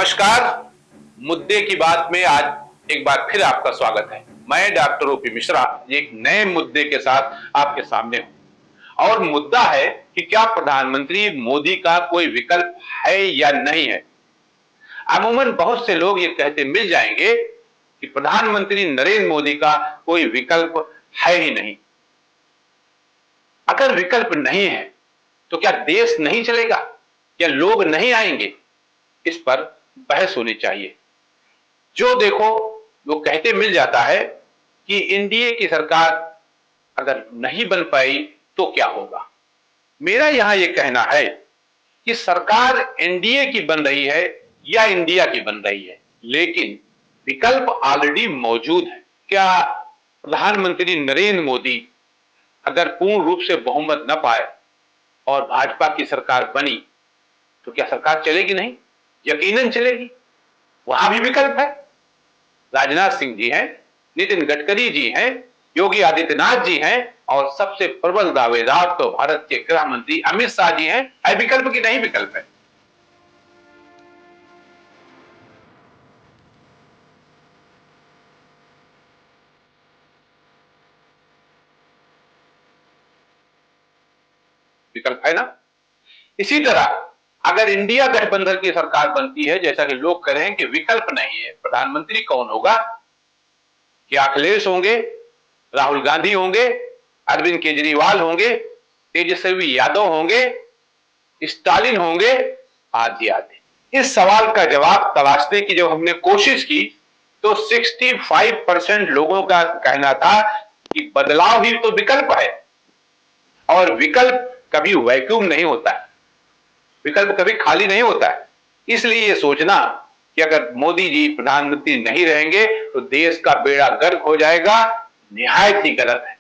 नमस्कार। मुद्दे की बात में आज एक बार फिर आपका स्वागत है। मैं डॉक्टर ओपी मिश्रा एक नए मुद्दे के साथ आपके सामने हूं और मुद्दा है कि क्या प्रधानमंत्री मोदी का कोई विकल्प है या नहीं है। अमूमन बहुत से लोग ये कहते मिल जाएंगे कि प्रधानमंत्री नरेंद्र मोदी का कोई विकल्प है ही नहीं। अगर विकल्प नहीं है तो क्या देश नहीं चलेगा, क्या लोग नहीं आएंगे? इस पर बहस होनी चाहिए। जो देखो वो कहते मिल जाता है कि एनडीए की सरकार अगर नहीं बन पाई तो क्या होगा। मेरा यहां यह कहना है कि सरकार एनडीए की बन रही है या इंडिया की बन रही है, लेकिन विकल्प ऑलरेडी मौजूद है। क्या प्रधानमंत्री नरेंद्र मोदी अगर पूर्ण रूप से बहुमत न पाए और भाजपा की सरकार बनी तो क्या सरकार चलेगी नहीं? यकीनन चलेगी। वहां भी विकल्प है। राजनाथ सिंह जी हैं, नितिन गडकरी जी हैं, योगी आदित्यनाथ जी हैं और सबसे प्रबल दावेदार तो भारत के गृह मंत्री अमित शाह जी हैं। है विकल्प की नहीं विकल्प है? विकल्प है ना। इसी तरह अगर इंडिया गठबंधन की सरकार बनती है, जैसा कि लोग कह रहे हैं कि विकल्प नहीं है, प्रधानमंत्री कौन होगा? क्या अखिलेश होंगे, राहुल गांधी होंगे, अरविंद केजरीवाल होंगे, तेजस्वी यादव होंगे, स्टालिन होंगे, आदि आदि। इस सवाल का जवाब तलाशने की जब हमने कोशिश की तो 65% लोगों का कहना था कि बदलाव ही तो विकल्प है और विकल्प कभी वैक्यूम नहीं होता है, विकल्प कभी खाली नहीं होता है। इसलिए ये सोचना कि अगर मोदी जी प्रधानमंत्री नहीं रहेंगे तो देश का बेड़ा गर्क हो जाएगा, निहायत ही गलत है।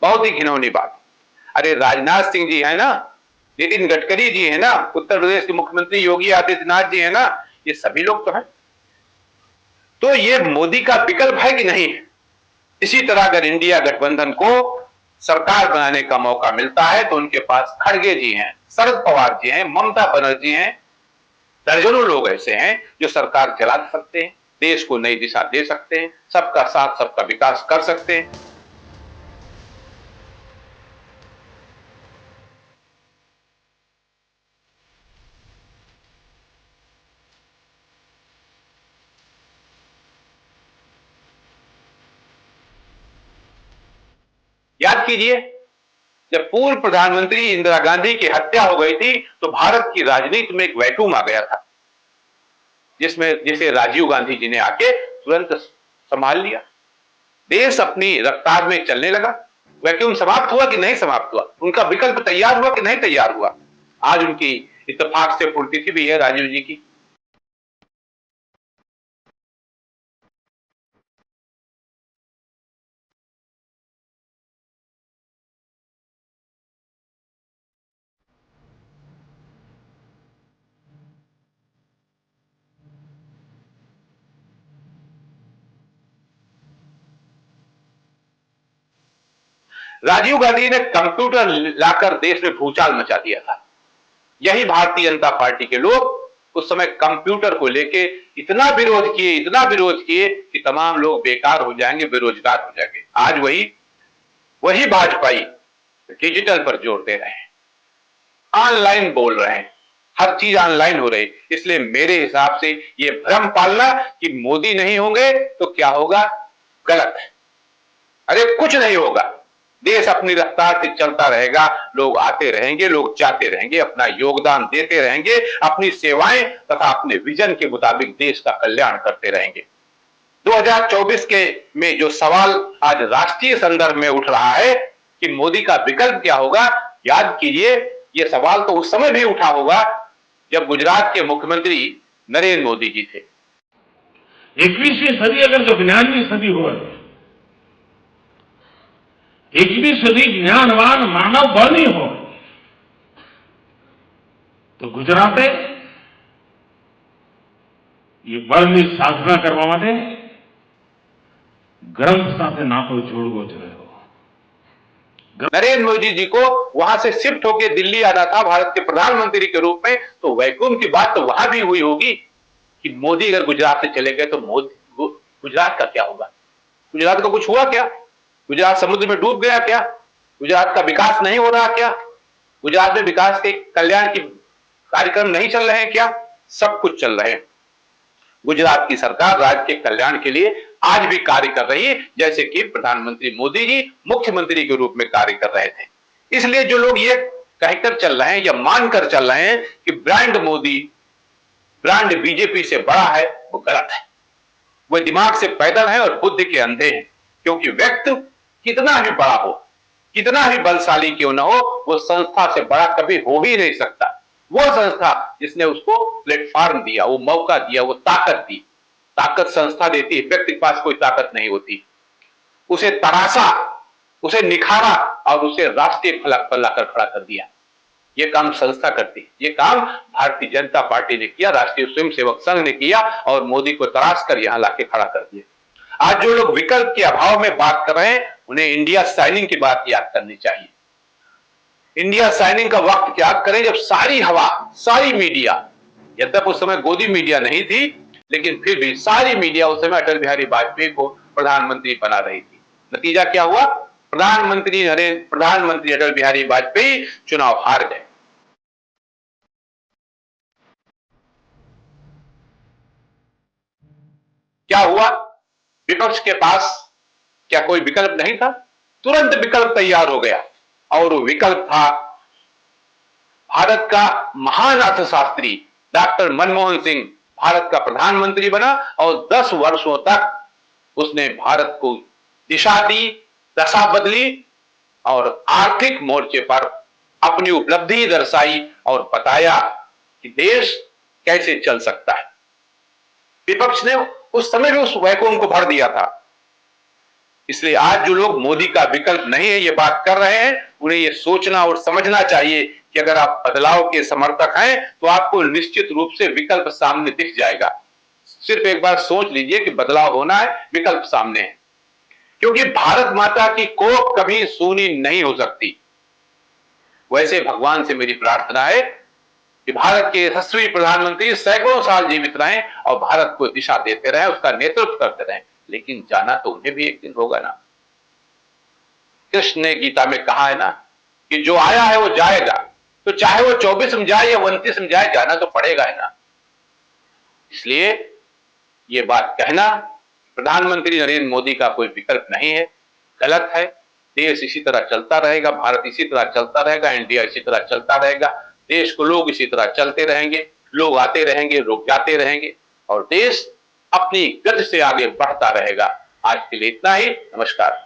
बहुत ही घिनौनी बात। अरे राजनाथ सिंह जी है ना, नितिन गडकरी जी है ना, उत्तर प्रदेश के मुख्यमंत्री योगी आदित्यनाथ जी है ना, ये सभी लोग तो हैं। तो ये मोदी का विकल्प है कि नहीं है? इसी तरह अगर इंडिया गठबंधन को सरकार बनाने का मौका मिलता है तो उनके पास खड़गे जी हैं, शरद पवार जी हैं, ममता बनर्जी हैं, दर्जनों लोग ऐसे हैं जो सरकार चला सकते हैं, देश को नई दिशा दे सकते हैं, सबका साथ सबका विकास कर सकते हैं। याद कीजिए, जब पूर्व प्रधानमंत्री इंदिरा गांधी की हत्या हो गई थी तो भारत की राजनीति में एक वैक्यूम आ गया था, जिसमें जिसे राजीव गांधी जी ने आके तुरंत संभाल लिया। देश अपनी रफ्तार में चलने लगा। वैक्यूम समाप्त हुआ कि नहीं समाप्त हुआ? उनका विकल्प तैयार हुआ कि नहीं तैयार हुआ? आज उनकी इत्तेफाक से पुण्यतिथि भी है राजीव जी की। राजीव गांधी ने कंप्यूटर लाकर देश में भूचाल मचा दिया था। यही भारतीय जनता पार्टी के लोग उस समय कंप्यूटर को लेके इतना विरोध किए, इतना विरोध किए कि तमाम लोग बेकार हो जाएंगे, बेरोजगार हो जाएंगे। आज वही वही भाजपाई डिजिटल पर जोर दे रहे हैं, ऑनलाइन बोल रहे हैं, हर चीज ऑनलाइन हो रही। इसलिए मेरे हिसाब से ये भ्रम पालना कि मोदी नहीं होंगे तो क्या होगा, गलत है। अरे कुछ नहीं होगा, देश अपनी रफ्तार से चलता रहेगा, लोग आते रहेंगे, लोग जाते रहेंगे, अपना योगदान देते रहेंगे, अपनी सेवाएं तथा अपने विजन के मुताबिक देश का कल्याण करते रहेंगे। 2024 के में जो सवाल आज राष्ट्रीय संदर्भ में उठ रहा है कि मोदी का विकल्प क्या होगा, याद कीजिए ये सवाल तो उस समय भी उठा होगा जब गुजरात के मुख्यमंत्री नरेंद्र मोदी जी थे। 21वीं सदी अगर जो ज्ञान की सदी हो, 21वीं सदी ज्ञानवान मानव बनी हो तो ગુજરાતે ये બળની સાધના કરવા માટે ગ્રંથ સાથે નાતો જોડવો જોઈએ। नरेंद्र मोदी जी को वहां से शिफ्ट होकर दिल्ली आना था भारत के प्रधानमंत्री के रूप में, तो वैक्यूम की बात तो वहां भी हुई होगी। कि मोदी अगर गुजरात से चले गए तो गुजरात का क्या होगा? गुजरात को कुछ हुआ क्या? गुजरात समुद्र में डूब गया क्या? गुजरात का विकास नहीं हो रहा क्या? गुजरात में विकास के कल्याण की कार्यक्रम नहीं चल रहे हैं क्या? सब कुछ चल रहे हैं। गुजरात की सरकार राज्य के कल्याण के लिए आज भी कार्य कर रही है, जैसे कि प्रधानमंत्री मोदी जी मुख्यमंत्री के रूप में कार्य कर रहे थे। इसलिए जो लोग ये कहकर चल रहे हैं या मानकर चल रहे हैं कि ब्रांड मोदी ब्रांड बीजेपी से बड़ा है, वो गलत है। वो दिमाग से पैदल है और बुद्धि के अंधे हैं, क्योंकि व्यक्ति कितना भी बड़ा हो, कितना भी बलशाली क्यों ना हो, वो संस्था से बड़ा कभी हो ही नहीं सकता। वो संस्था जिसने उसको प्लेटफॉर्म दिया, वो मौका दिया, वो ताकत दी। ताकत संस्था देती है, व्यक्ति के पास कोई ताकत नहीं होती। उसे तराशा, उसे निखारा और उसे राष्ट्रीय फलक पर लाकर खड़ा कर दिया। ये काम संस्था करती है, ये काम भारतीय जनता पार्टी ने किया, राष्ट्रीय स्वयंसेवक संघ ने किया और मोदी को तराश कर यहां लाके खड़ा कर दिया। आज जो लोग विकल्प के अभाव में बात कर रहे हैं, उन्हें इंडिया साइनिंग की बात याद करनी चाहिए। इंडिया साइनिंग का वक्त याद करें जब सारी हवा, सारी मीडिया, यद्यप उस समय गोदी मीडिया नहीं थी, लेकिन फिर भी सारी मीडिया उस समय अटल बिहारी वाजपेयी को प्रधानमंत्री बना रही थी। नतीजा क्या हुआ? प्रधानमंत्री अटल बिहारी वाजपेयी चुनाव हार गए। क्या हुआ? विपक्ष के पास क्या कोई विकल्प नहीं था? तुरंत विकल्प तैयार हो गया और वो विकल्प था भारत का महान अर्थशास्त्री डॉक्टर मनमोहन सिंह भारत का प्रधानमंत्री बना और 10 वर्षों तक उसने भारत को दिशा दी, दशा बदली और आर्थिक मोर्चे पर अपनी उपलब्धि दर्शाई और बताया कि देश कैसे चल सकता है। विपक्ष ने उस समय भी उस वैक्यूम को भर दिया था। इसलिए आज जो लोग मोदी का विकल्प नहीं है ये बात कर रहे हैं, उन्हें ये सोचना और समझना चाहिए कि अगर आप बदलाव के समर्थक हैं तो आपको निश्चित रूप से विकल्प सामने दिख जाएगा। सिर्फ एक बार सोच लीजिए कि बदलाव होना है, विकल्प सामने है, क्योंकि भारत माता की कोख कभी सूनी नहीं हो सकती। वैसे भगवान से मेरी प्रार्थना है कि भारत के यशस्वी प्रधानमंत्री सैकड़ों साल जीवित रहें और भारत को दिशा देते रहें, उसका नेतृत्व करते रहें, लेकिन जाना तो उन्हें भी एक दिन होगा ना। कृष्ण ने गीता में कहा है ना कि जो आया है वो जाएगा, तो चाहे वो 24 में जाए या 29 में जाए, जाना तो पड़ेगा है ना। इसलिए ये बात कहना प्रधानमंत्री नरेंद्र मोदी का कोई विकल्प नहीं है, गलत है। देश इसी तरह चलता रहेगा, भारत इसी तरह चलता रहेगा, इंडिया इसी तरह चलता रहेगा, देश को लोग इसी तरह चलते रहेंगे, लोग आते रहेंगे, लोग जाते रहेंगे और देश अपनी गति से आगे बढ़ता रहेगा। आज के लिए इतना ही। नमस्कार।